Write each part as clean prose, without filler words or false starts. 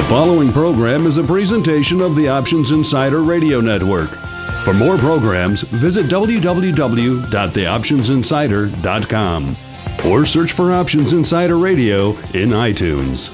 following program is a presentation of the Options Insider Radio Network. For more programs, visit www.theoptionsinsider.com or search for Options Insider Radio in iTunes.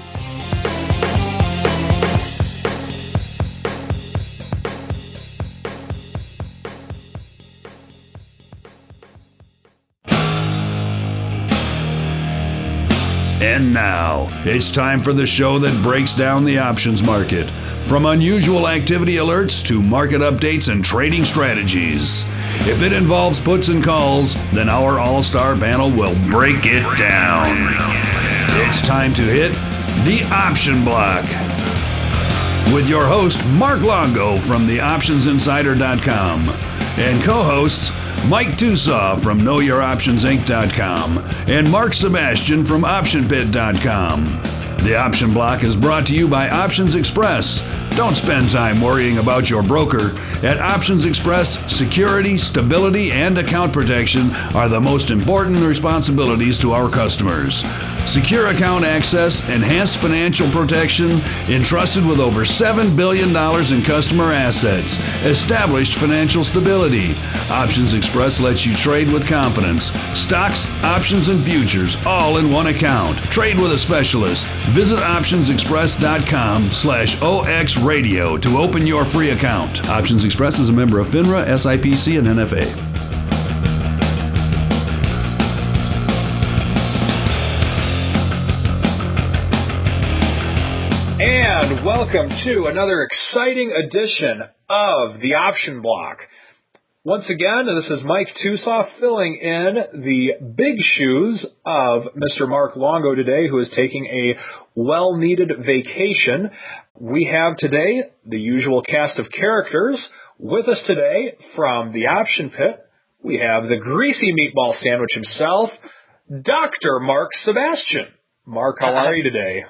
And now, it's time for the show that breaks down the options market. From unusual activity alerts to market updates and trading strategies. If it involves puts and calls, then our all-star panel will break it down. It's time to hit the Option Block. With your host, Mark Longo from theoptionsinsider.com and co-hosts Mike Tusaw from KnowYourOptionsInc.com and Mark Sebastian from OptionPit.com. The Option Block is brought to you by Options Express. Don't spend time worrying about your broker. At Options Express, security, stability, and account protection are the most important responsibilities to our customers. Secure account access, enhanced financial protection, entrusted with over $7 billion in customer assets, established financial stability. Options Express lets you trade with confidence. Stocks, options, and futures, all in one account. Trade with a specialist. Visit optionsexpress.com/OXradio to open your free account. Options Express is a member of FINRA, SIPC, and NFA. And welcome to another exciting edition of the Option Block. Once again, this is Mike Tusaw filling in the big shoes of Mr. Mark Longo today, who is taking a well-needed vacation. We have today the usual cast of characters. With us today from the Option Pit, we have the greasy meatball sandwich himself, Dr. Mark Sebastian. Mark, how are you today?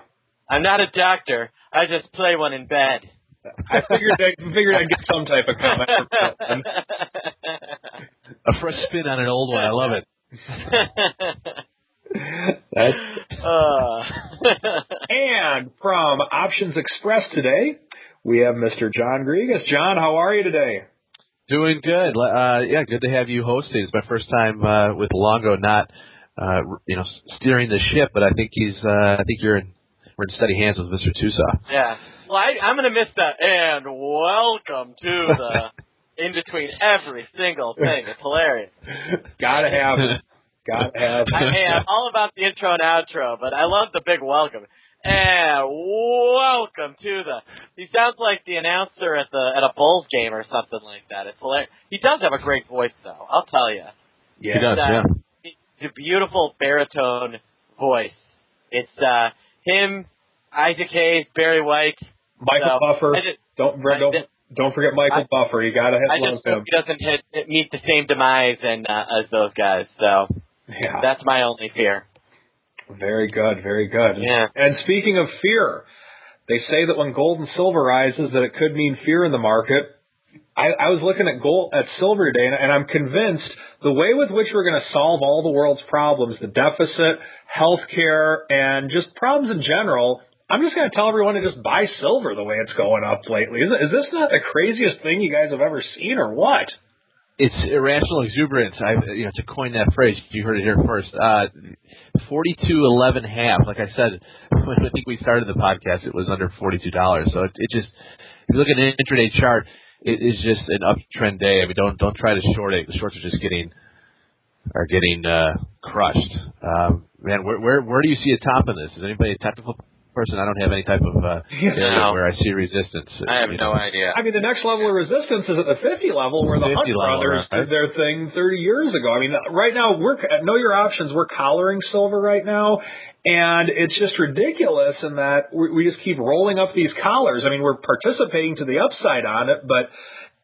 I'm not a doctor. I just play one in bed. I figured I'd get some type of comment from someone. A fresh spin on an old one. I love it. And from Options Express today, we have Mr. John Griegas. John, how are you today? Doing good. Good to have you hosting. It's my first time with Longo, not steering the ship, but I think we're in steady hands with Mr. Tusaw. Yeah. Well, I'm going to miss that. And welcome to the in between every single thing. It's hilarious. Gotta have it. I'm all about the intro and outro, but I love the big welcome. And welcome to the. He sounds like the announcer at a Bulls game or something like that. It's hilarious. He does have a great voice, though. I'll tell you. Yeah, he does. It's a beautiful baritone voice. It's him, Isaac Hayes, Barry White, Michael Buffer. Don't forget Michael Buffer. You gotta love him. Hope he doesn't meet the same demise as those guys. So that's my only fear. Very good, very good. Yeah. And speaking of fear, they say that when gold and silver rises, that it could mean fear in the market. I was looking at silver today, and I'm convinced the way with which we're going to solve all the world's problems, the deficit, healthcare, and just problems in general, I'm just going to tell everyone to just buy silver the way it's going up lately. Is this not the craziest thing you guys have ever seen, or what? It's irrational exuberance. To coin that phrase, you heard it here first. 42.11.5. Like I said, when I think we started the podcast, it was under $42. So it just, if you look at an intraday chart, it is just an uptrend day. I mean, don't try to short it. The shorts are just getting crushed. Man, where do you see a top in this? Is anybody a technical person? I don't have any type of area where I see resistance. I have no idea. I mean, the next level of resistance is at the 50 level, where the Hunt brothers did their thing 30 years ago. I mean, right now, we're at Know Your Options. We're collaring silver right now, and it's just ridiculous in that we just keep rolling up these collars. I mean, we're participating to the upside on it, but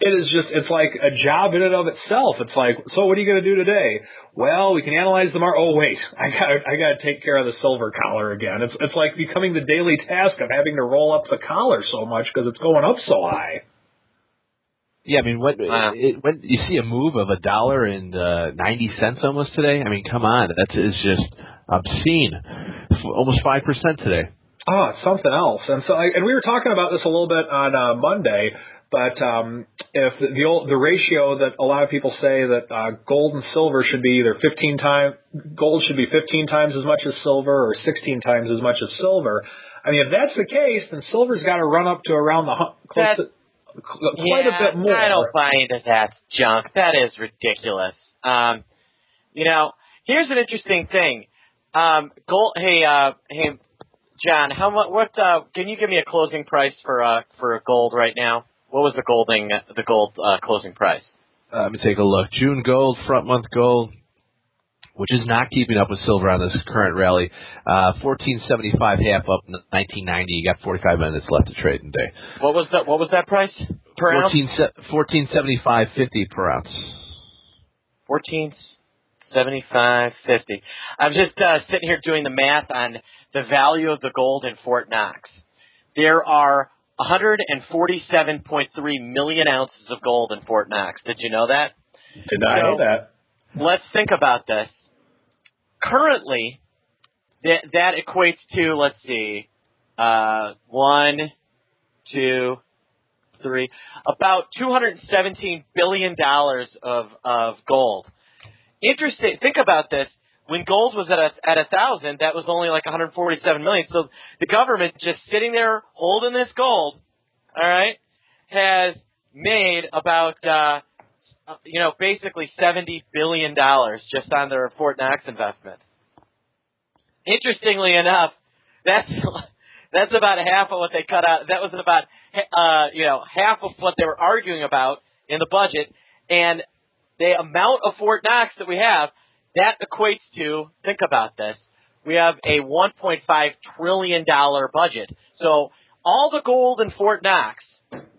it's like a job in and of itself. It's like, so what are you going to do today? Well, we can analyze the market. Oh, wait, I got to take care of the silver collar again. It's like becoming the daily task of having to roll up the collar so much because it's going up so high. Yeah, I mean, when you see a move of $1.90 almost today, I mean, come on, that is just obscene. Almost 5% today. Oh, it's something else. And so, and we were talking about this a little bit on Monday. But if the ratio that a lot of people say that gold and silver should be either 15 times, gold should be 15 times as much as silver or 16 times as much as silver. I mean, if that's the case, then silver's got to run up to around quite a bit more. I don't buy into that junk. That is ridiculous. Here's an interesting thing. Gold. Hey, John, what? Can you give me a closing price for gold right now? What was the gold closing price? Let me take a look. June gold, front month gold, which is not keeping up with silver on this current rally. 1475 half up, 1990. You got 45 minutes left to trade in day. What was that price per ounce? 1475.50 per ounce. 1475.50. I'm just sitting here doing the math on the value of the gold in Fort Knox. There are 147.3 million ounces of gold in Fort Knox. Did you know that? Did not know that. Let's think about this. Currently, that equates to, let's see, 1, 2, 3, about $217 billion of gold. Interesting. Think about this. When gold was at 1,000, that was only like 147 million. So the government just sitting there holding this gold, all right, has made about basically $70 billion just on their Fort Knox investment. Interestingly enough, that's about half of what they cut out. That was about half of what they were arguing about in the budget, and the amount of Fort Knox that we have. That equates to, think about this, we have a $1.5 trillion budget. So all the gold in Fort Knox,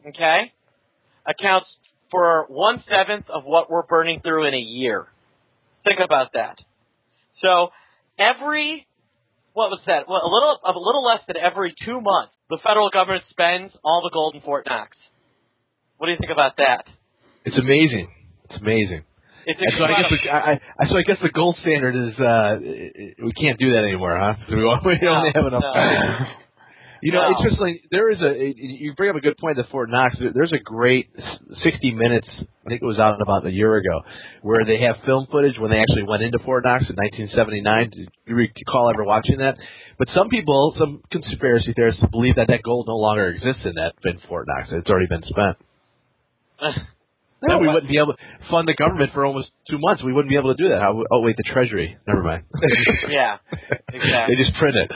okay, accounts for 1/7 of what we're burning through in a year. Think about that. So a little less than every 2 months, the federal government spends all the gold in Fort Knox. What do you think about that? It's amazing. It's amazing. So I guess the gold standard is we can't do that anymore, huh? We only have enough. Interestingly, you bring up a good point at Fort Knox. There's a great 60 Minutes, I think it was out about a year ago, where they have film footage when they actually went into Fort Knox in 1979. Do you recall ever watching that? But some conspiracy theorists believe that gold no longer exists in Fort Knox. It's already been spent. Then we wouldn't be able to fund the government for almost 2 months. We wouldn't be able to do that. Wait, the Treasury. Never mind. Yeah, exactly. They just print it.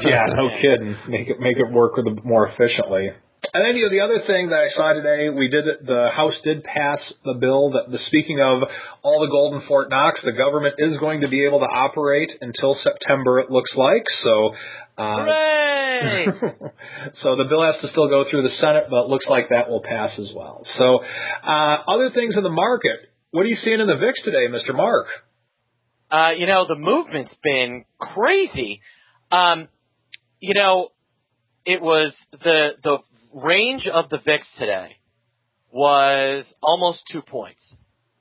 Yeah, no kidding. Make it work more efficiently. And then the other thing that I saw today, the House did pass the bill that, speaking of all the gold in Fort Knox, the government is going to be able to operate until September, it looks like. So, hooray! So the bill has to still go through the Senate, but it looks like that will pass as well. So, other things in the market. What are you seeing in the VIX today, Mr. Mark? The movement's been crazy. It was the range of the VIX today was almost 2 points.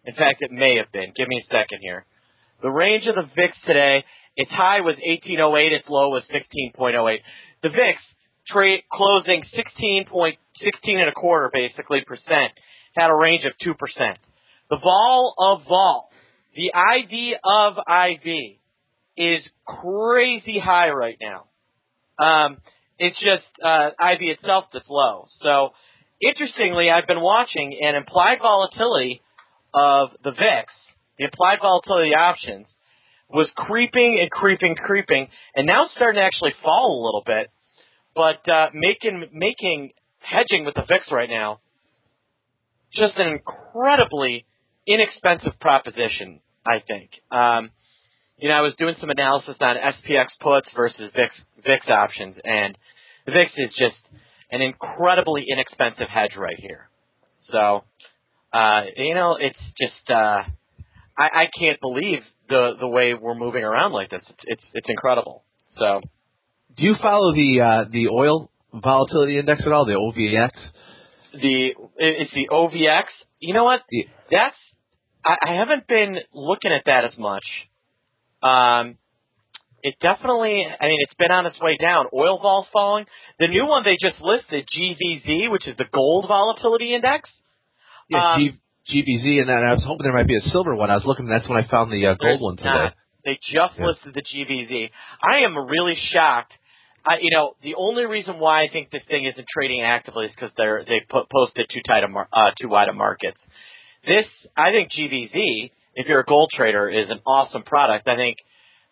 In fact, it may have been. Give me a second here. The range of the VIX today, its high was 18.08, its low was 16.08. The VIX closing 16.125 basically percent, had a range of 2%. The vol of vol, the IV of IV, is crazy high right now. It's just IV itself that's low. So, interestingly, I've been watching an implied volatility of the VIX, the implied volatility options, was creeping and creeping, and now it's starting to actually fall a little bit. But making hedging with the VIX right now just an incredibly inexpensive proposition, I think. I was doing some analysis on SPX puts versus VIX options, and the VIX is just an incredibly inexpensive hedge right here. So, it's just I can't believe the way we're moving around like this. It's incredible. So, do you follow the oil volatility index at all? The OVX. It's the OVX. You know what? I haven't been looking at that as much. it definitely, I mean, it's been on its way down. Oil vol's falling. The new one they just listed, GVZ, which is the gold volatility index. Yeah, GVZ, and I was hoping there might be a silver one. I was looking, that's when I found the gold one today. They just listed the GVZ. I am really shocked. The only reason why I think this thing isn't trading actively is because they posted too wide of markets. I think GVZ, if you're a gold trader, is an awesome product. I think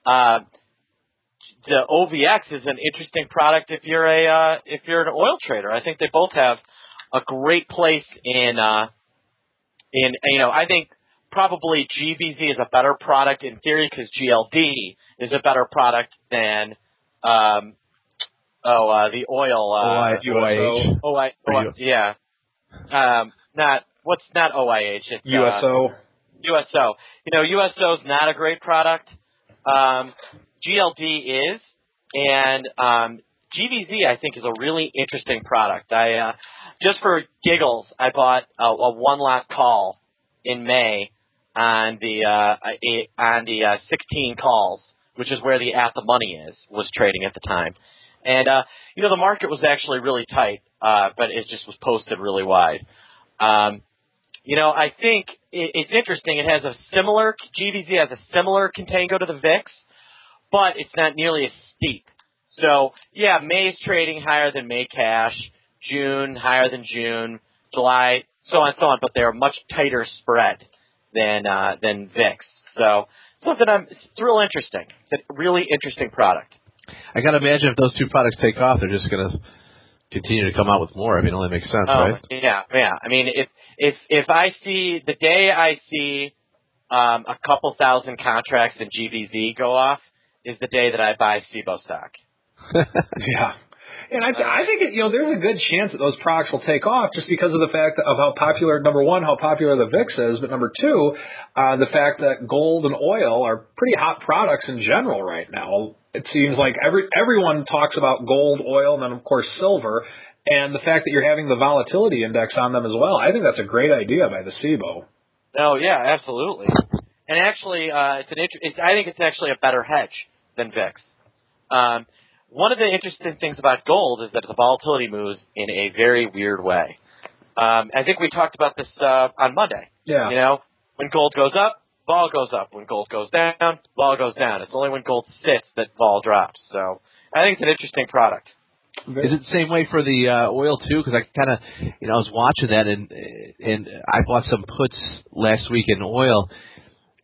the OVX is an interesting product if you're an oil trader. I think they both have a great place in I think probably GVZ is a better product in theory because GLD is a better product than the oil OIH. Yeah. Not OIH, it's USO. USO. USO is not a great product. GLD is, and GVZ I think is a really interesting product. I just for giggles, I bought a one-lot call in May on the 16 calls, which is where the at the money was trading at the time. And the market was actually really tight, but it just was posted really wide. I think it's interesting. It has GVZ has a similar contango to the VIX, but it's not nearly as steep. So, yeah, May is trading higher than May cash, June higher than June, July, so on and so on, but they're a much tighter spread than VIX. So, it's real interesting. It's a really interesting product. I got to imagine if those two products take off, they're just going to continue to come out with more. I mean, it only makes sense, right? Yeah. I mean, if I see the day I see a couple thousand contracts in GVZ go off is the day that I buy SIBO stock. Yeah. And I think there's a good chance that those products will take off just because of the fact of how popular, number one, how popular the VIX is, but number two, the fact that gold and oil are pretty hot products in general right now. It seems like everyone talks about gold, oil, and then, of course, silver, and the fact that you're having the volatility index on them as well. I think that's a great idea by the SIBO. Oh, yeah, absolutely. And actually, I think it's actually a better hedge than VIX. One of the interesting things about gold is that the volatility moves in a very weird way. I think we talked about this on Monday. Yeah. When gold goes up, vol goes up. When gold goes down, vol goes down. It's only when gold sits that vol drops. So I think it's an interesting product. Is it the same way for the oil too? Because I kind of, I was watching that and I bought some puts last week in oil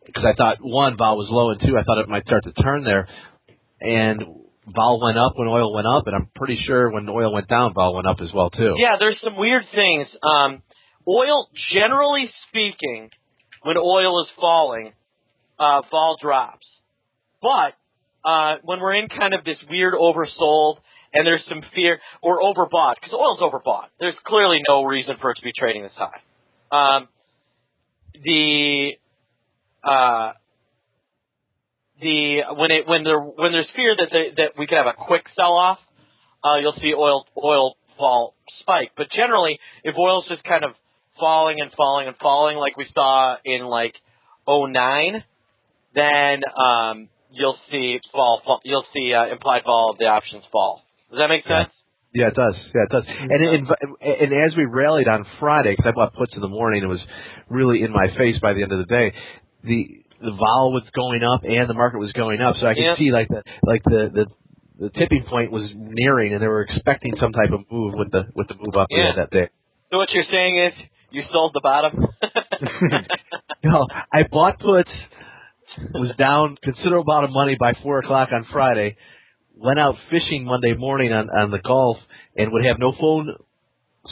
because I thought one, vol was low, and two, I thought it might start to turn there. And vol went up when oil went up, and I'm pretty sure when oil went down, vol went up as well too. Yeah, there's some weird things. Oil, generally speaking, when oil is falling, vol drops. But when we're in kind of this weird oversold and there's some fear or overbought, because oil's overbought, there's clearly no reason for it to be trading this high. When there's fear that we could have a quick sell off, you'll see oil fall spike. But generally, if oil's just kind of falling and falling and falling, like we saw in like 2009, then you'll see implied vol of the options fall. Does that make sense? Yeah, it does. Yeah, it does. And as we rallied on Friday, because I bought puts in the morning, it was really in my face by the end of the day. The vol was going up and the market was going up, so I could see the tipping point was nearing, and they were expecting some type of move with the move up that day. So what you're saying is you sold the bottom? No, I bought puts, was down considerable amount of money by 4 o'clock on Friday, went out fishing Monday morning on the Gulf, and would have no phone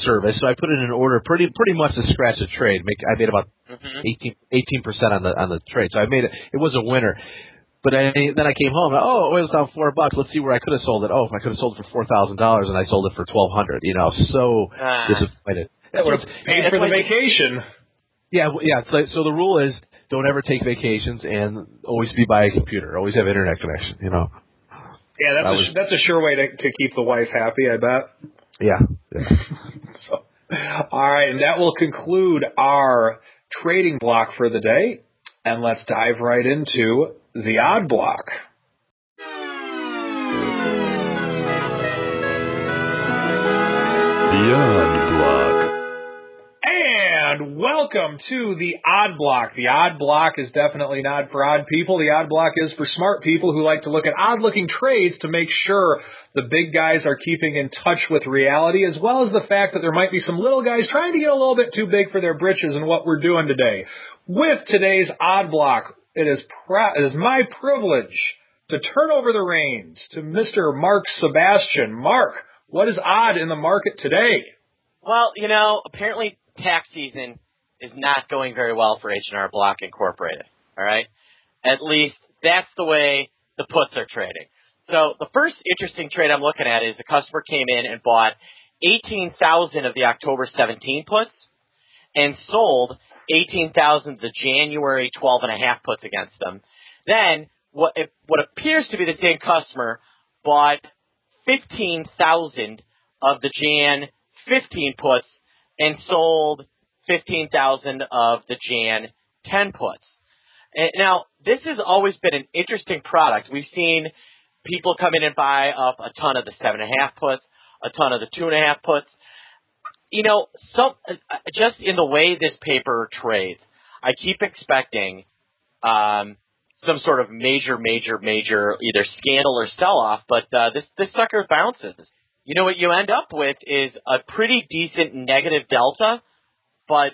service, so I put in an order pretty much to scratch a trade. I made about 18% on the trade, so I made it. It was a winner. But then I came home. Oil's down $4. Let's see where I could have sold it. Oh, I could have sold it for $4,000, and I sold it for $1,200. So disappointed. That would have paid for the vacation. Yeah. So the rule is don't ever take vacations, and always be by a computer. Always have internet connection. Yeah, that's a sure way to keep the wife happy, I bet. Yeah. So, all right, and that will conclude our trading block for the day. And let's dive right into the odd block. Block. And welcome to the Odd Block. The Odd Block is definitely not for odd people. The Odd Block is for smart people who like to look at odd-looking trades to make sure the big guys are keeping in touch with reality, as well as the fact that there might be some little guys trying to get a little bit too big for their britches in what we're doing today. With today's Odd Block, it is my privilege to turn over the reins to Mr. Mark Sebastian. Mark, what is odd in the market today? Well, apparently tax season is not going very well for H&R Block Incorporated, all right? At least that's the way the puts are trading. So the first interesting trade I'm looking at is the customer came in and bought 18,000 of the October 17 puts and sold 18,000 of the January 12.5 puts against them. Then what appears to be the same customer bought 15,000 of the Jan 15 puts and sold 15,000 of the Jan 10 puts. Now, this has always been an interesting product. We've seen people come in and buy up a ton of the 7.5 puts, a ton of the 2.5 puts. Just in the way this paper trades, I keep expecting some sort of major either scandal or sell-off, but this sucker bounces. What you end up with is a pretty decent negative delta, but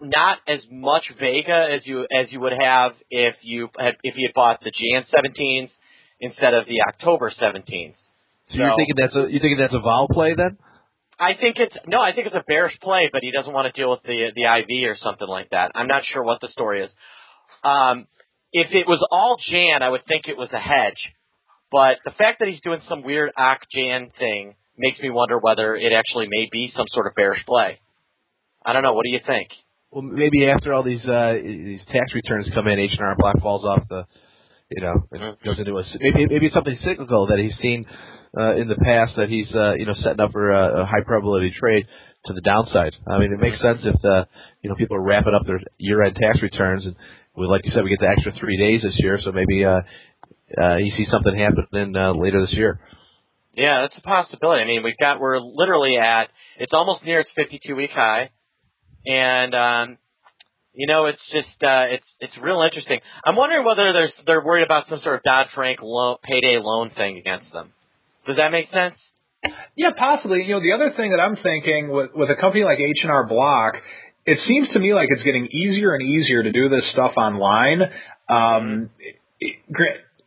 not as much Vega as you would have if you had bought the Jan 17s instead of the October 17s. So you're thinking that's a vol play then? I think it's a bearish play, but he doesn't want to deal with the IV or something like that. I'm not sure what the story is. If it was all Jan, I would think it was a hedge. But the fact that he's doing some weird Oc-Jan thing makes me wonder whether it actually may be some sort of bearish play. I don't know. What do you think? Well, maybe after all these tax returns come in, H&R Block falls off it goes into maybe it's something cyclical that he's seen in the past that he's setting up for a high probability trade to the downside. I mean, it makes sense if people are wrapping up their year-end tax returns, and like you said, we get the extra 3 days this year, so maybe you see something happen later this year. Yeah, that's a possibility. I mean, we're literally it's almost near its 52-week high, and it's just it's real interesting. I'm wondering whether they're worried about some sort of Dodd-Frank payday loan thing against them. Does that make sense? Yeah, possibly. The other thing that I'm thinking with a company like H&R Block, it seems to me like it's getting easier and easier to do this stuff online.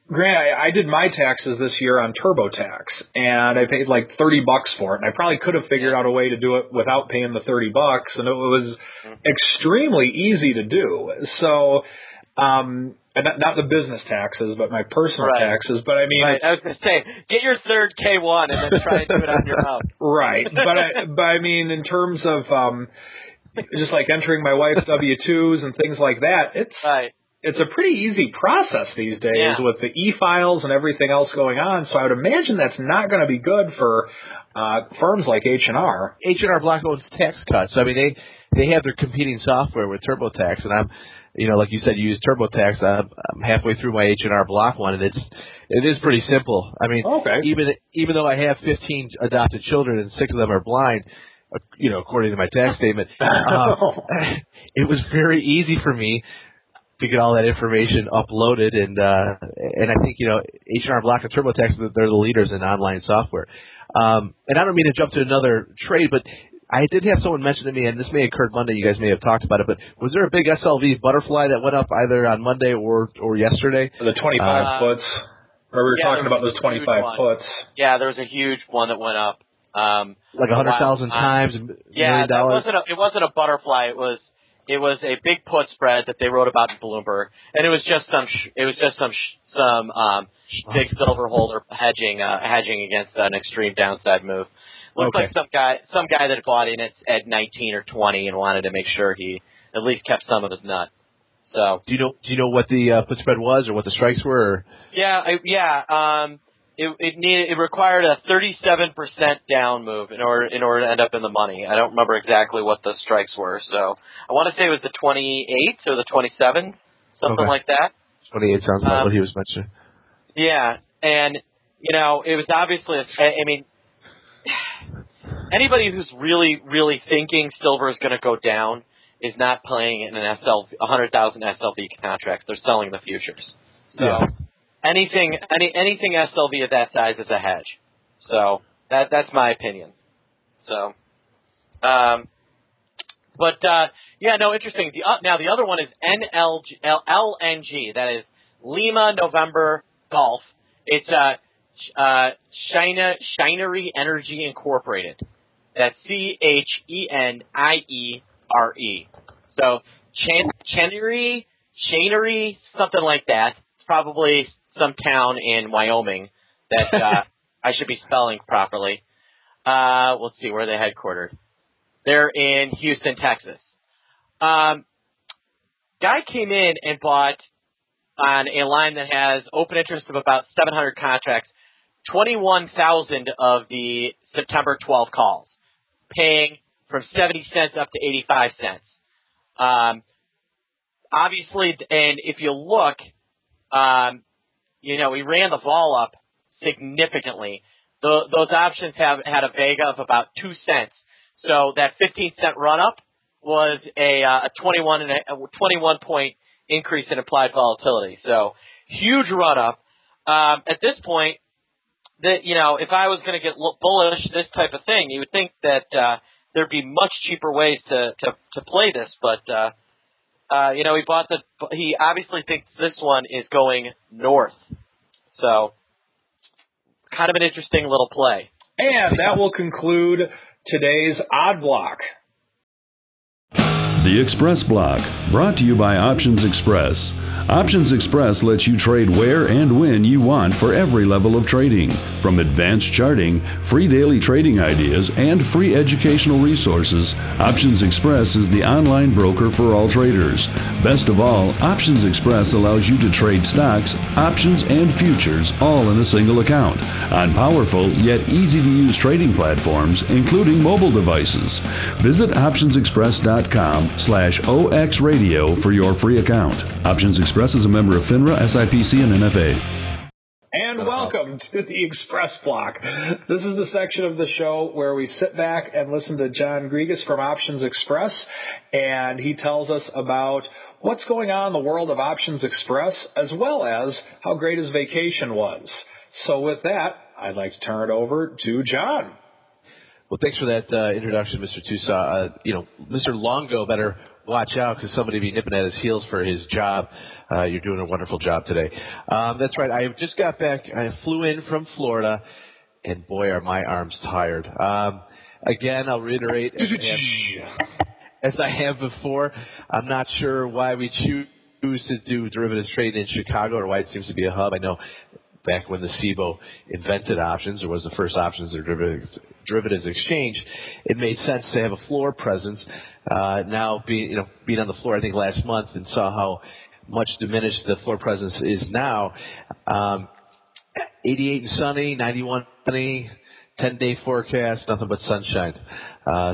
Grant, I did my taxes this year on TurboTax, and I paid like $30 for it, and I probably could have figured out a way to do it without paying the $30, and it was extremely easy to do. So, not the business taxes, but my personal taxes. But I mean, I was going to say, get your third K1 and then try and do it on your own. Right, but I mean, in terms of just like entering my wife's W-2s and things like that, it's a pretty easy process these days with the e-files and everything else going on. So I would imagine that's not going to be good for firms like H&R. H&R Block owns tax cuts. I mean, they have their competing software with TurboTax, and I'm, like you said, you use TurboTax. I'm halfway through my H&R Block one, and it is pretty simple. I mean, even though I have 15 adopted children and 6 of them are blind, according to my tax statement, it was very easy for me to get all that information uploaded, and I think H&R Block and TurboTax, they're the leaders in online software. And I don't mean to jump to another trade, but I did have someone mention to me, and this may have occurred Monday. You guys may have talked about it, but was there a big SLV butterfly that went up either on Monday or yesterday? The 25 puts. Or we were talking about those 25 puts. Yeah, there was a huge one that went up. Like 100,000 times, $1 million. It wasn't a butterfly. It was a big put spread that they wrote about in Bloomberg, and it was just some big silver holder hedging against an extreme downside move. Looked like some guy that had bought in at 19 or 20 and wanted to make sure he at least kept some of his nut. So do you know what the put spread was or what the strikes were? It required a 37% down move in order to end up in the money. I don't remember exactly what the strikes were, so I want to say it was the 28 or the 27, something like that. 28 sounds like what he was mentioning. Yeah, and it was obviously anybody who's really thinking silver is going to go down is not playing in an 100,000 SLV contract. They're selling the futures. So anything SLV at that size is a hedge. So that's my opinion. So, interesting. Now the other one is LNG. That is Lima November Golf. It's Shinery Energy Incorporated. That's Cheniery. So Shinery, something like that. It's probably some town in Wyoming that I should be spelling properly. Let's see, where are they headquartered? They're in Houston, Texas. Guy came in and bought on a line that has open interest of about 700 contracts, 21,000 of the September 12 calls, paying from 70 cents up to 85 cents. Obviously, and if you look, he ran the vol up significantly. Those options have had a vega of about 2 cents. So that 15-cent run-up was a 21 point increase in applied volatility. So huge run-up. At this point, if I was going to get bullish, this type of thing, you would think that there'd be much cheaper ways to play this. But he obviously thinks this one is going north. So kind of an interesting little play. And that will conclude today's Odd Block. The Express Block, brought to you by Options Express. Options Express lets you trade where and when you want for every level of trading. From advanced charting, free daily trading ideas, and free educational resources, Options Express is the online broker for all traders. Best of all, Options Express allows you to trade stocks, options, and futures all in a single account on powerful yet easy-to-use trading platforms, including mobile devices. Visit optionsexpress.com/OXradio for your free account. Options Express is a member of FINRA, SIPC, and NFA. And welcome to the Express Block. This is the section of the show where we sit back and listen to John Griegas from Options Express, and he tells us about what's going on in the world of Options Express, as well as how great his vacation was. So with that, I'd like to turn it over to John. Well, thanks for that introduction, Mr. Tusa. Mr. Longo better watch out because somebody be nipping at his heels for his job. You're doing a wonderful job today. That's right. I just got back. I flew in from Florida, and boy, are my arms tired. Again, I'll reiterate, as I have before, I'm not sure why we choose to do derivatives trading in Chicago or why it seems to be a hub. I know back when the SIBO invented options or was the first options or derivatives exchange, it made sense to have a floor presence. Now being on the floor, I think last month, and saw how much diminished the floor presence is now. 88 and sunny, 91 sunny, 10-day forecast, nothing but sunshine.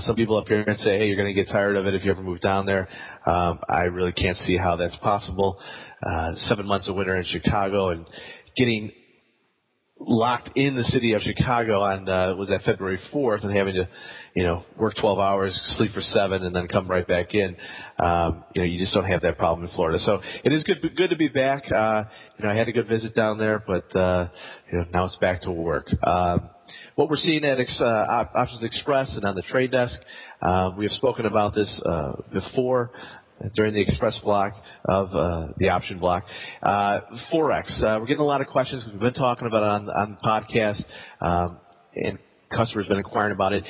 Some people up here say, hey, you're going to get tired of it if you ever move down there. I really can't see how that's possible. 7 months of winter in Chicago and getting locked in the city of Chicago on was that February 4th and having to work 12 hours, sleep for 7, and then come right back in. You just don't have that problem in Florida. So it is good to be back. I had a good visit down there, but now it's back to work. What we're seeing at Options Express and on the trade desk, we have spoken about this before during the Express block of the option block. Forex, we're getting a lot of questions. We've been talking about it on the podcast, and customers have been inquiring about it.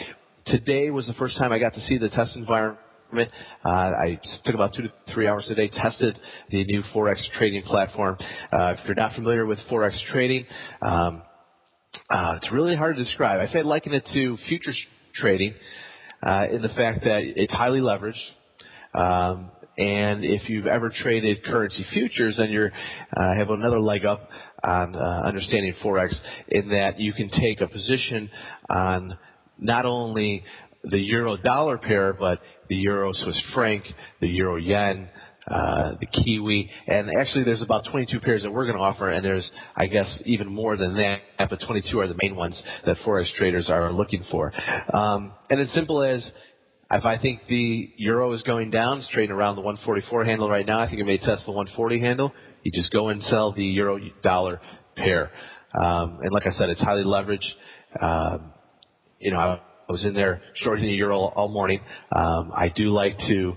Today was the first time I got to see the test environment. I took about 2 to 3 hours today, tested the new Forex trading platform. If you're not familiar with Forex trading, it's really hard to describe. I say liken it to futures trading in the fact that it's highly leveraged. And if you've ever traded currency futures, then you have another leg up on understanding Forex in that you can take a position on not only the euro-dollar pair, but the euro-Swiss franc, the euro-yen, the Kiwi, and actually there's about 22 pairs that we're going to offer, and there's, I guess, even more than that, but 22 are the main ones that Forex traders are looking for. And as simple as, if I think the euro is going down, it's trading around the 144 handle right now. I think it may test the 140 handle. You just go and sell the euro-dollar pair. And like I said, it's highly leveraged. I was in there shorting the euro all morning. I do like to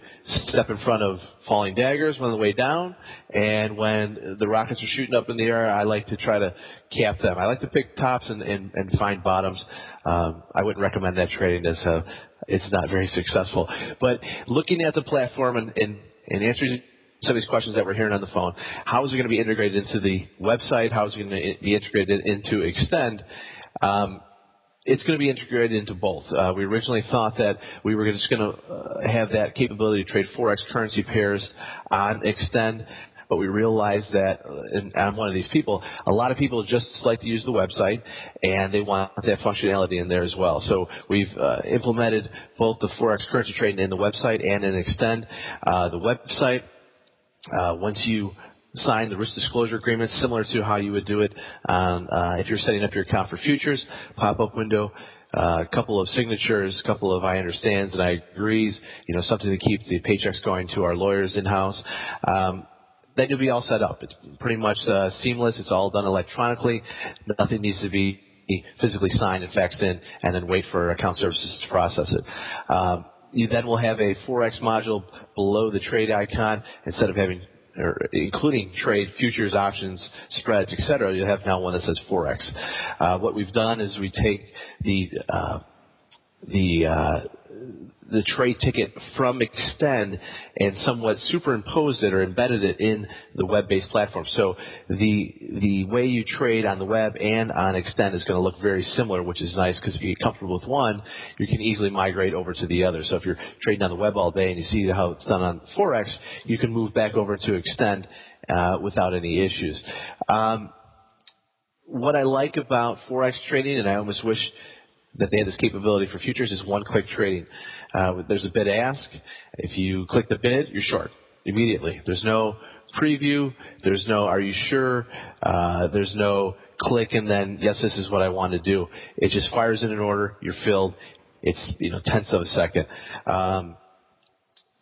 step in front of falling daggers on the way down, and when the rockets are shooting up in the air, I like to try to cap them. I like to pick tops and find bottoms. I wouldn't recommend that trading as it's not very successful. But looking at the platform and answering some of these questions that we're hearing on the phone, how is it going to be integrated into the website? How is it going to be integrated into Extend? It's going to be integrated into both. We originally thought that we were just going to have that capability to trade Forex currency pairs on Extend, but we realized that, and I'm one of these people, a lot of people just like to use the website, and they want that functionality in there as well. So we've implemented both the Forex currency trading in the website and in Extend. The website, once you sign the risk disclosure agreement, similar to how you would do it if you're setting up your account for futures, pop-up window, a couple of signatures, a couple of I understands and I agrees, something to keep the paychecks going to our lawyers in-house. Then you'll be all set up. It's pretty much seamless. It's all done electronically. Nothing needs to be physically signed and faxed in and then wait for account services to process it. You then will have a Forex module below the trade icon. Instead of having including trade, futures, options, spreads, etc., you have now one that says Forex. What we've done is we take the trade ticket from Extend and somewhat superimposed it or embedded it in the web-based platform. So the way you trade on the web and on Extend is going to look very similar, which is nice because if you get comfortable with one, you can easily migrate over to the other. So if you're trading on the web all day and you see how it's done on Forex, you can move back over to Extend without any issues. What I like about Forex trading, and I almost wish that they had this capability for futures, is one-click trading. There's a bid ask. If you click the bid, you're short immediately. There's no preview. There's no are you sure. There's no click and then yes, this is what I want to do. It just fires in an order. You're filled. It's tenths of a second.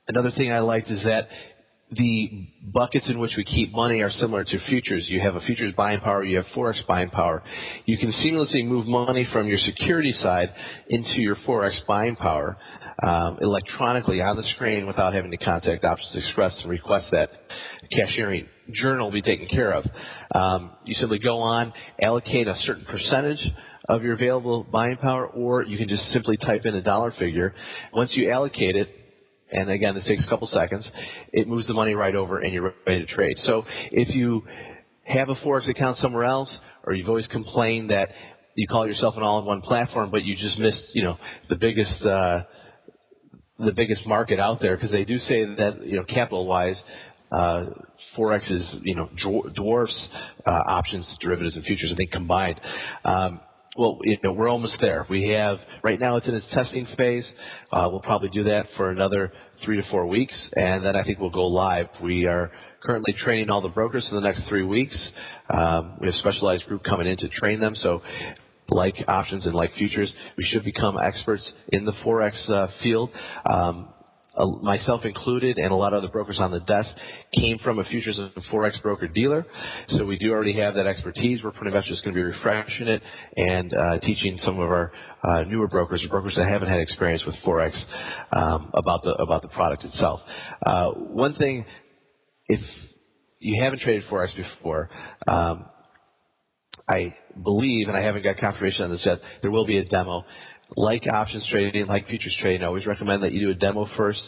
Another thing I liked is that the buckets in which we keep money are similar to futures. You have a futures buying power, you have Forex buying power. You can seamlessly move money from your security side into your Forex buying power electronically on the screen without having to contact Options Express and request that cashiering journal will be taken care of. You simply go on, allocate a certain percentage of your available buying power, or you can just simply type in a dollar figure. Once you allocate it, and again, this takes a couple seconds, it moves the money right over and you're ready to trade. So if you have a Forex account somewhere else, or you've always complained that you call yourself an all-in-one platform, but you just missed, the biggest market out there, because they do say that, capital-wise, Forex is, dwarfs options, derivatives, and futures, I think, combined. Well, we're almost there. We have, right now it's in its testing phase. We'll probably do that for another 3 to 4 weeks, and then I think we'll go live. We are currently training all the brokers for the next 3 weeks. We have a specialized group coming in to train them, so like options and like futures, we should become experts in the Forex field. Myself included, and a lot of other brokers on the desk came from a futures and Forex broker-dealer, so we do already have that expertise. We're pretty much just going to be refreshing it and teaching some of our newer brokers, or brokers that haven't had experience with Forex, about the product itself. One thing, if you haven't traded Forex before, I believe, and I haven't got confirmation on this yet, there will be a demo. Like options trading, like futures trading, I always recommend that you do a demo first.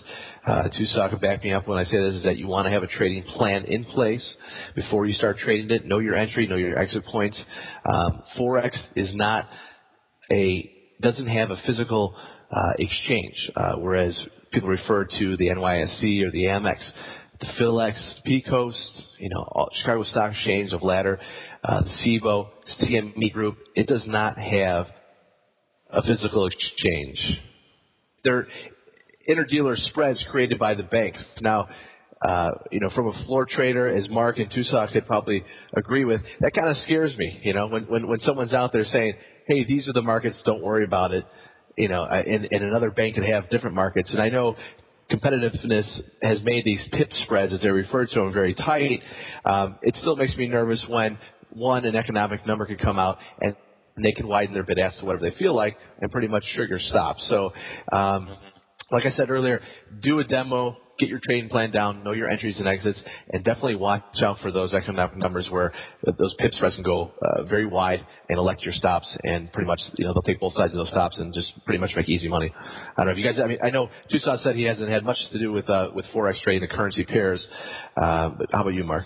Tusa can back me up when I say this, is that you want to have a trading plan in place before you start trading it. Know your entry, know your exit points. Forex is doesn't have a physical exchange, whereas people refer to the NYSE or the Amex, the PHLX, PCOS, Chicago Stock Exchange of Ladder, the CBOE, CME Group. It does not have a physical exchange. They're interdealer spreads created by the banks. Now, from a floor trader, as Mark and Tucson could probably agree with, that kind of scares me. When someone's out there saying, "Hey, these are the markets, don't worry about it," and another bank could have different markets. And I know competitiveness has made these pip spreads, as they're referred to them, very tight. It still makes me nervous when an economic number could come out and they can widen their bid ask to whatever they feel like and pretty much trigger stops. So, like I said earlier, do a demo, get your trading plan down, know your entries and exits, and definitely watch out for those economic numbers where those pip spreads can go very wide and elect your stops, and pretty much, they'll take both sides of those stops and just pretty much make easy money. I don't know if you guys, I know Tucson said he hasn't had much to do with Forex trading, the currency pairs, but how about you, Mark?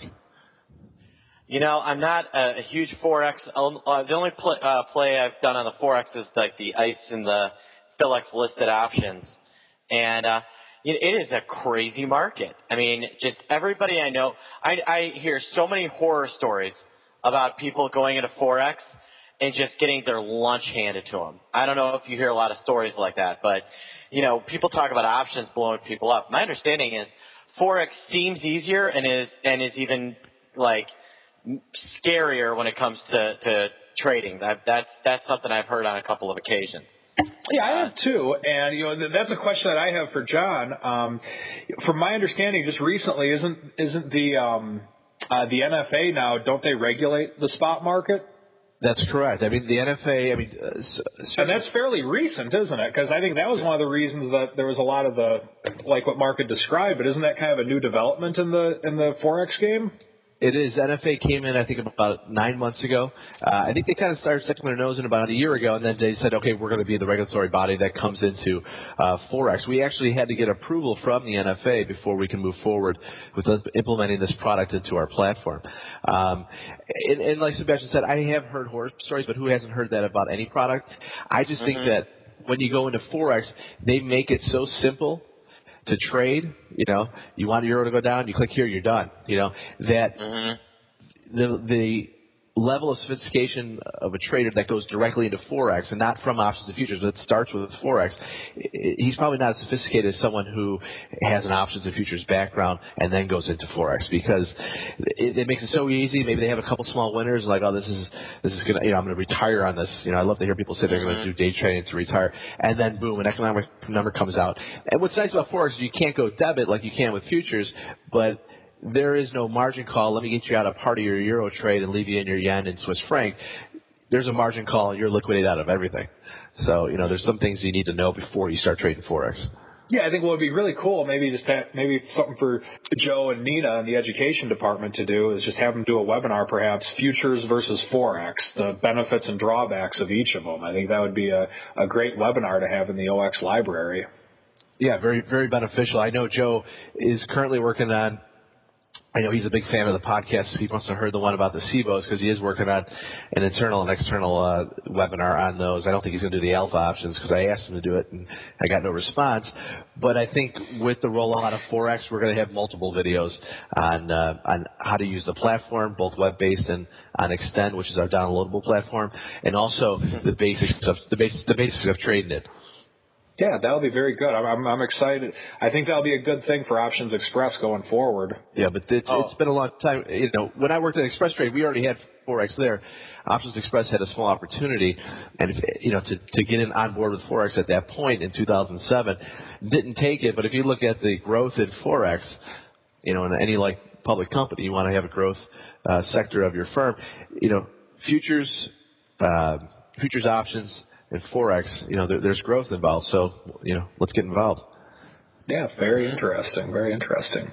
I'm not a huge Forex. The only play I've done on the Forex is like the ICE and the PHLX listed options. And it is a crazy market. I mean, just everybody I know, I hear so many horror stories about people going into Forex and just getting their lunch handed to them. I don't know if you hear a lot of stories like that, but, people talk about options blowing people up. My understanding is Forex seems easier and is even, like, scarier when it comes to trading. That's something I've heard on a couple of occasions. Yeah, I have too, and that's a question that I have for John. From my understanding, just recently, isn't the NFA now? Don't they regulate the spot market? That's correct. I mean, the NFA. And that's fairly recent, isn't it? Because I think that was one of the reasons that there was a lot of like what Mark had described. But isn't that kind of a new development in the Forex game? It is. NFA came in, I think, about 9 months ago. I think they kind of started sticking their nose in about a year ago, and then they said, okay, we're going to be the regulatory body that comes into Forex. We actually had to get approval from the NFA before we can move forward with implementing this product into our platform. And like Sebastian said, I have heard horror stories, but who hasn't heard that about any product? I just think that when you go into Forex, they make it so simple to trade. You want a euro to go down, you click here, you're done. That the level of sophistication of a trader that goes directly into Forex and not from options and futures, but starts with Forex, he's probably not as sophisticated as someone who has an options and futures background and then goes into Forex, because it makes it so easy. Maybe they have a couple small winners, like, oh, this is gonna, I'm gonna retire on this. I love to hear people say they're gonna do day trading to retire, and then boom, an economic number comes out. And what's nice about Forex is you can't go debit like you can with futures, but there is no margin call. Let me get you out of part of your euro trade and leave you in your yen and Swiss franc. There's a margin call, and you're liquidated out of everything. So, there's some things you need to know before you start trading Forex. Yeah, I think what would be really cool, maybe something for Joe and Nina in the education department to do, is just have them do a webinar, perhaps futures versus Forex, the benefits and drawbacks of each of them. I think that would be a great webinar to have in the OX library. Yeah, very, very beneficial. I know Joe is currently working on, I know he's a big fan of the podcast. He must have heard the one about the CBOs, because he is working on an internal and external webinar on those. I don't think he's going to do the alpha options, because I asked him to do it and I got no response. But I think with the rollout of Forex, we're going to have multiple videos on how to use the platform, both web-based and on Extend, which is our downloadable platform, and also the basics of trading it. Yeah, that'll be very good. I'm excited. I think that'll be a good thing for Options Express going forward. Yeah, but it's been a long time. When I worked at Express Trade, we already had Forex there. Options Express had a small opportunity, and to get on board with Forex at that point in 2007, didn't take it. But if you look at the growth in Forex, in any like public company, you want to have a growth sector of your firm. Futures options. In Forex, there's growth involved, so, let's get involved. Yeah, very interesting, very interesting.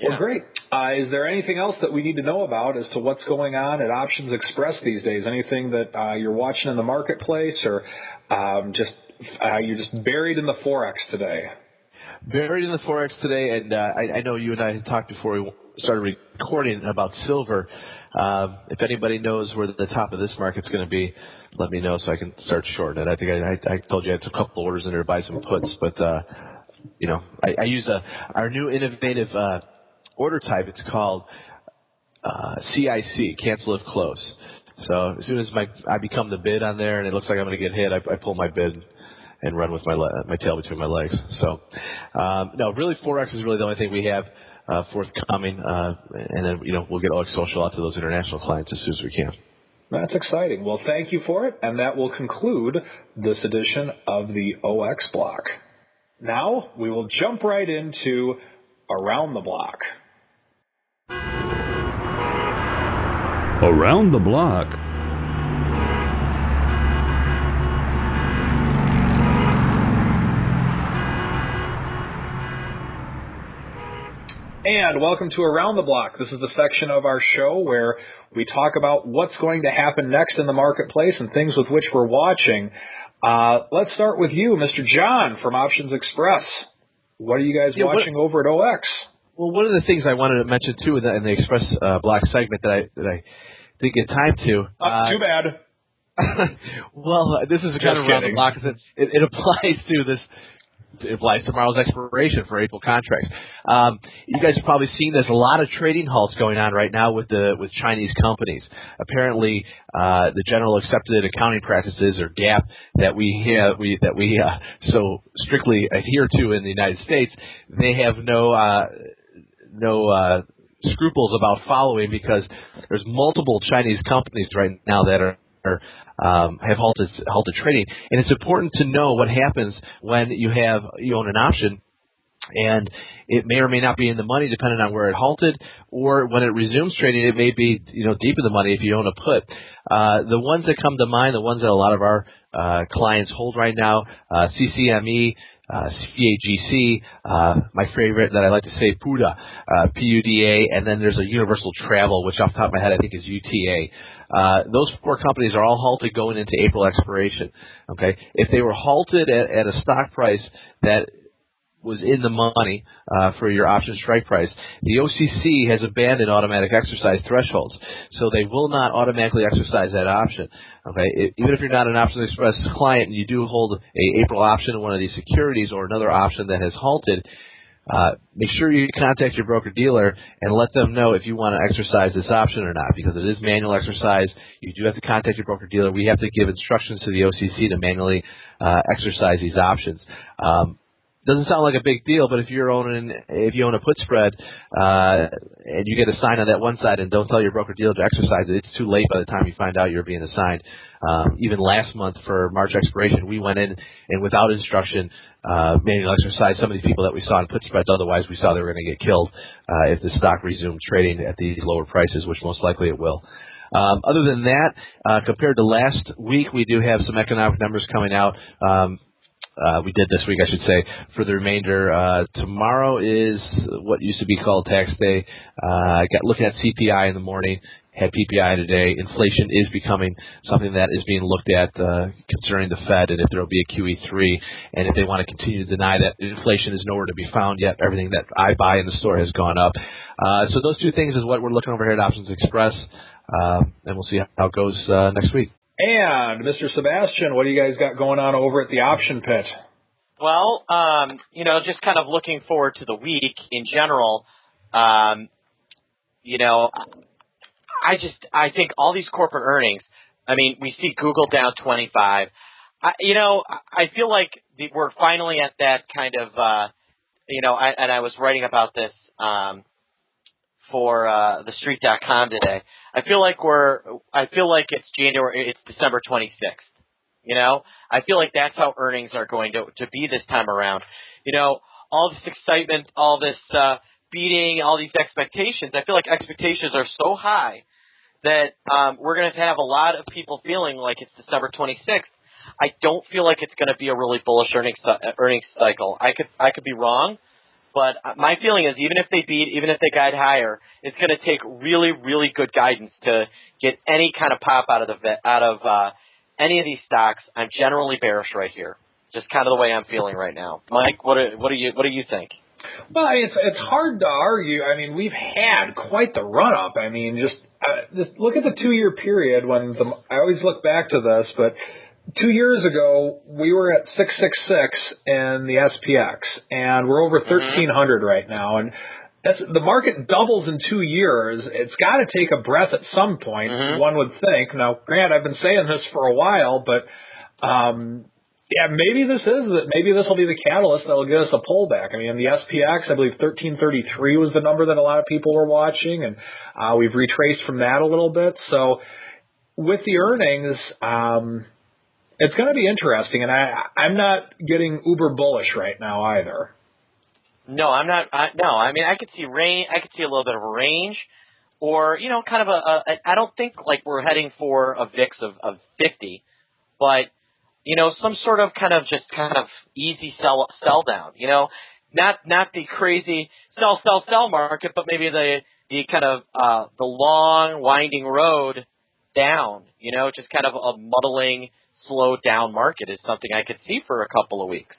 Well, great. Is there anything else that we need to know about as to what's going on at Options Express these days? Anything that you're watching in the marketplace, or you're just buried in the Forex today? Buried in the Forex today, and I know you and I had talked before we started recording about silver. If anybody knows where the top of this market's going to be, let me know so I can start shorting it. I think I told you I had a couple orders in there to buy some puts, but I use our new innovative order type. It's called CIC, cancel if close. So as soon as I become the bid on there and it looks like I'm going to get hit, I pull my bid and run with my tail between my legs. So no, really Forex is really the only thing we have forthcoming, and then we'll get OX Social out to those international clients as soon as we can. That's exciting. Well, thank you for it, and that will conclude this edition of the OX Block. Now we will jump right into Around the Block. Around the Block. And welcome to Around the Block. This is the section of our show where we talk about what's going to happen next in the marketplace and things with which we're watching. Let's start with you, Mr. John from Options Express. What are you guys watching over at OX? Well, one of the things I wanted to mention too in the Express Block segment that I didn't get time to. Too bad. Well, this is kind of around the block because it applies to this. It applies to tomorrow's expiration for April contracts. You guys have probably seen there's a lot of trading halts going on right now with Chinese companies. Apparently, the general accepted accounting practices, or GAAP, that we so strictly adhere to in the United States, they have no scruples about following, because there's multiple Chinese companies right now that are have halted trading, and it's important to know what happens when you own an option, and it may or may not be in the money depending on where it halted, or when it resumes trading, it may be deep in the money if you own a put. The ones that come to mind, the ones that a lot of our clients hold right now, CCME, CAGC, my favorite that I like to say, PUDA, PUDA, and then there's a Universal Travel, which off the top of my head I think is UTA. Those four companies are all halted going into April expiration. Okay, if they were halted at a stock price that was in the money for your option strike price, the OCC has abandoned automatic exercise thresholds, so they will not automatically exercise that option. Okay, even if you're not an Options Express client and you do hold a April option in one of these securities or another option that has halted, make sure you contact your broker-dealer and let them know if you want to exercise this option or not, because it is manual exercise. You do have to contact your broker-dealer. We have to give instructions to the OCC to manually exercise these options. Doesn't sound like a big deal, but if you own a put spread and you get assigned on that one side and don't tell your broker-dealer to exercise it, it's too late by the time you find out you're being assigned. Even last month for March expiration, we went in and without instruction manual exercise some of these people that we saw in put spreads. Otherwise, we saw they were going to get killed if the stock resumed trading at these lower prices, which most likely it will. Other than that, compared to last week, we do have some economic numbers coming out. We did this week, I should say, for the remainder. Tomorrow is what used to be called tax day. Looking at CPI in the morning, had PPI today. Inflation is becoming something that is being looked at concerning the Fed, and if there will be a QE3, and if they want to continue to deny that inflation is nowhere to be found yet. Everything that I buy in the store has gone up. So those two things is what we're looking over here at Options Express, and we'll see how it goes next week. And Mr. Sebastian, what do you guys got going on over at the option pit? Well, just kind of looking forward to the week in general. I think all these corporate earnings. I mean, we see Google down 25. I feel like we're finally at that kind of, and I was writing about this for TheStreet.com today. I feel like it's December 26th. I feel like that's how earnings are going to be this time around. All this excitement, all this beating, all these expectations. I feel like expectations are so high that we're going to have a lot of people feeling like it's December 26th. I don't feel like it's going to be a really bullish earnings cycle. I could be wrong. But my feeling is even if they guide higher, it's going to take really, really good guidance to get any kind of pop out of any of these stocks. I'm generally bearish right here. Just kind of the way I'm feeling right now. Mike, what do you think? Well, it's hard to argue. I mean, we've had quite the run up. I mean, just look at the 2-year period I always look back to this, but 2 years ago, we were at 666 in the SPX, and we're over 1,300 right now. And the market doubles in 2 years. It's got to take a breath at some point, one would think. Now, Grant, I've been saying this for a while, but Yeah, maybe this will be the catalyst that will get us a pullback. I mean, in the SPX, I believe 1333 was the number that a lot of people were watching, and we've retraced from that a little bit. So with the earnings, it's going to be interesting, and I'm not getting uber bullish right now either. No, I'm not. I mean, I could see a little bit of a range, or kind of I don't think like we're heading for a VIX of 50, but some sort of kind of easy sell down. Not the crazy sell market, but maybe the kind of the long winding road down. Just kind of a muddling, slowed down market is something I could see for a couple of weeks.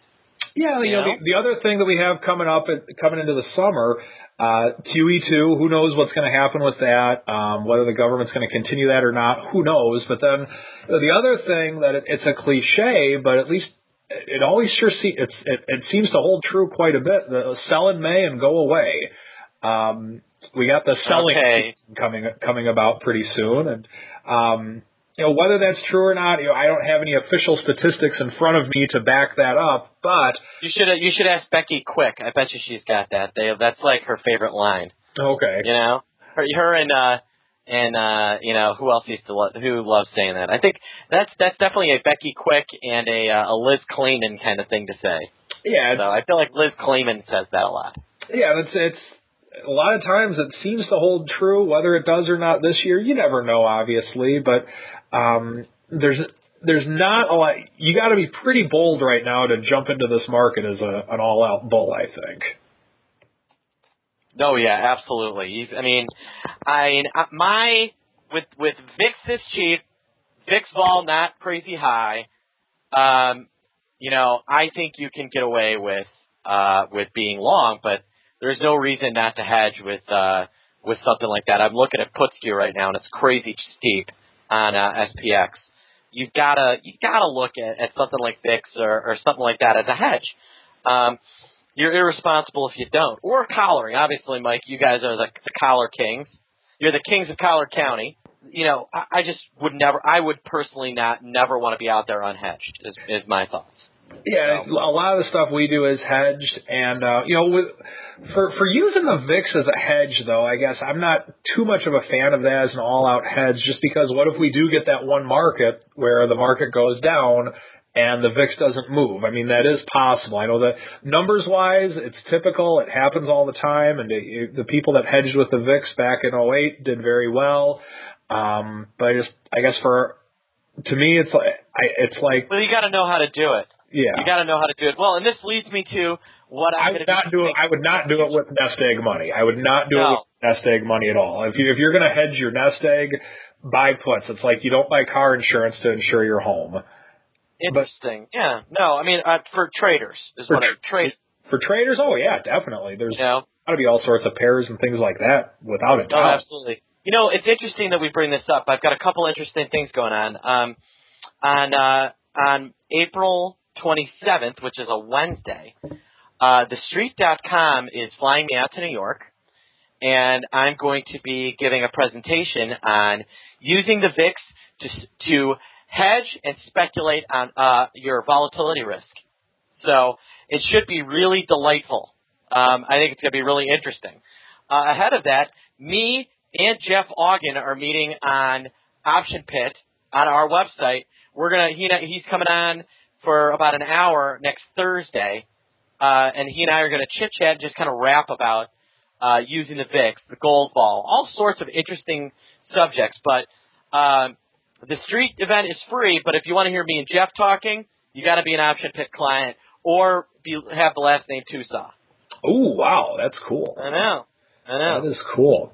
Yeah, the other thing that we have coming into the summer, QE2, who knows what's going to happen with that, whether the government's going to continue that or not, who knows. But then the other thing that it's a cliche, but at least it always it seems to hold true quite a bit. The sell in May and go away. We got the selling coming about pretty soon, and whether that's true or not, I don't have any official statistics in front of me to back that up. But you should ask Becky Quick. I bet you she's got that. That's like her favorite line. Okay. Her and who else who loves saying that? I think that's definitely a Becky Quick and a Liz Kleeman kind of thing to say. Yeah. So I feel like Liz Kleeman says that a lot. Yeah, it's a lot of times it seems to hold true. Whether it does or not this year, you never know, obviously. But there's not a lot. You got to be pretty bold right now to jump into this market as an all-out bull, I think. Oh yeah, absolutely. I mean, with VIX this cheap, VIX vol not crazy high. I think you can get away with being long, but there's no reason not to hedge with something like that. I'm looking at Putski right now, and it's crazy steep on SPX. You've gotta look at something like VIX or something like that as a hedge. You're irresponsible if you don't. Or collaring. Obviously, Mike, you guys are the collar kings. You're the kings of Collar County. I just would never. I would personally never want to be out there unhedged. Is my thoughts. Yeah, a lot of the stuff we do is hedged, and for using the VIX as a hedge, though, I guess I'm not too much of a fan of that as an all-out hedge, just because what if we do get that one market where the market goes down and the VIX doesn't move? I mean, that is possible. I know that numbers-wise, it's typical. It happens all the time, and the people that hedged with the VIX back in 2008 did very well. But I guess to me, it's like. Well, you got to know how to do it. Yeah. You got to know how to do it. Well, and this leads me to what I would not do. I would not do it with nest egg money. I would not do it with nest egg money at all. If you're going to hedge your nest egg, buy puts. It's like you don't buy car insurance to insure your home. Interesting. Yeah. No, I mean for traders is what I trade. For traders, oh yeah, definitely. There's got to be all sorts of pairs and things like that, without a doubt. Oh, absolutely. It's interesting that we bring this up. I've got a couple interesting things going on. On April 27th, which is a Wednesday, TheStreet.com is flying me out to New York, and I'm going to be giving a presentation on using the VIX to hedge and speculate on your volatility risk. So it should be really delightful. I think it's going to be really interesting. Ahead of that, me and Jeff Augen are meeting on Option Pit on our website. He's coming on for about an hour next Thursday, and he and I are going to chit-chat and just kind of rap about using the VIX, the gold ball, all sorts of interesting subjects. But the Street event is free, but if you want to hear me and Jeff talking, you got to be an Option Pit client or have the last name Tusa. Oh, wow, that's cool. I know. That is cool.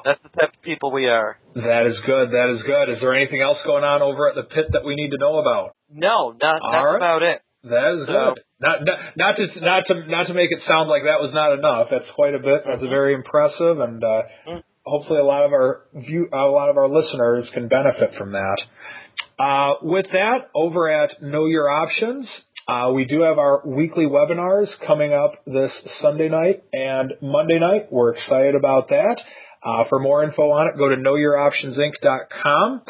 That's the type of people we are. That is good. Is there anything else going on over at the pit that we need to know about? No, that's about it. That is good. Not to make it sound like that was not enough. That's quite a bit. That's very impressive, and hopefully a lot of our listeners can benefit from that. With that, over at Know Your Options, we do have our weekly webinars coming up this Sunday night and Monday night. We're excited about that. For more info on it, go to knowyouroptionsinc.com.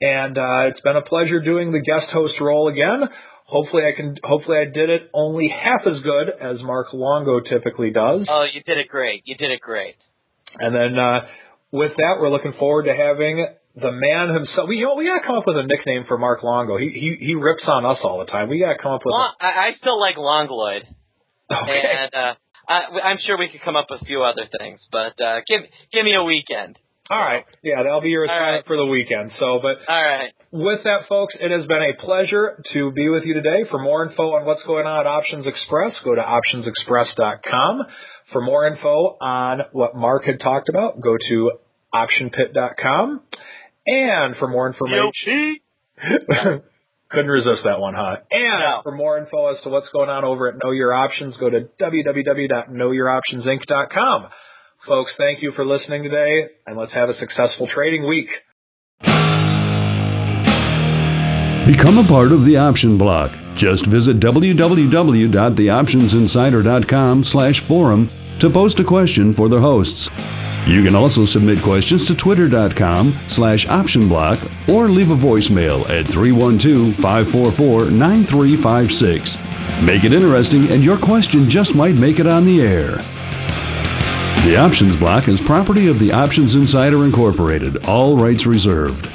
And it's been a pleasure doing the guest host role again. Hopefully I did it only half as good as Mark Longo typically does. Oh, you did it great. And then with that, we're looking forward to having the man himself. We gotta come up with a nickname for Mark Longo. He rips on us all the time. We gotta come up with. I still like Longloid. Okay. And I'm sure we could come up with a few other things, but give me a weekend. All right. Yeah, that'll be your assignment for the weekend. So, but all right. With that, folks, it has been a pleasure to be with you today. For more info on what's going on at Options Express, go to optionsexpress.com. For more info on what Mark had talked about, go to optionpit.com. And for more information... Couldn't resist that one, huh? And for more info as to what's going on over at Know Your Options, go to www.knowyouroptionsinc.com. Folks, thank you for listening today, and let's have a successful trading week. Become a part of the Option Block. Just visit www.theoptionsinsider.com/forum to post a question for the hosts. You can also submit questions to twitter.com/optionblock or leave a voicemail at 312-544-9356. Make it interesting and your question just might make it on the air. The Options Block is property of the Options Insider Incorporated. All rights reserved.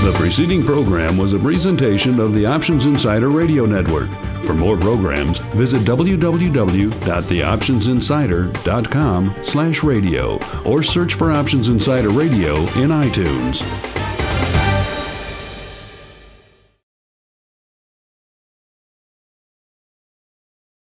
The preceding program was a presentation of the Options Insider Radio Network. For more programs, visit www.theoptionsinsider.com/radio or search for Options Insider Radio in iTunes.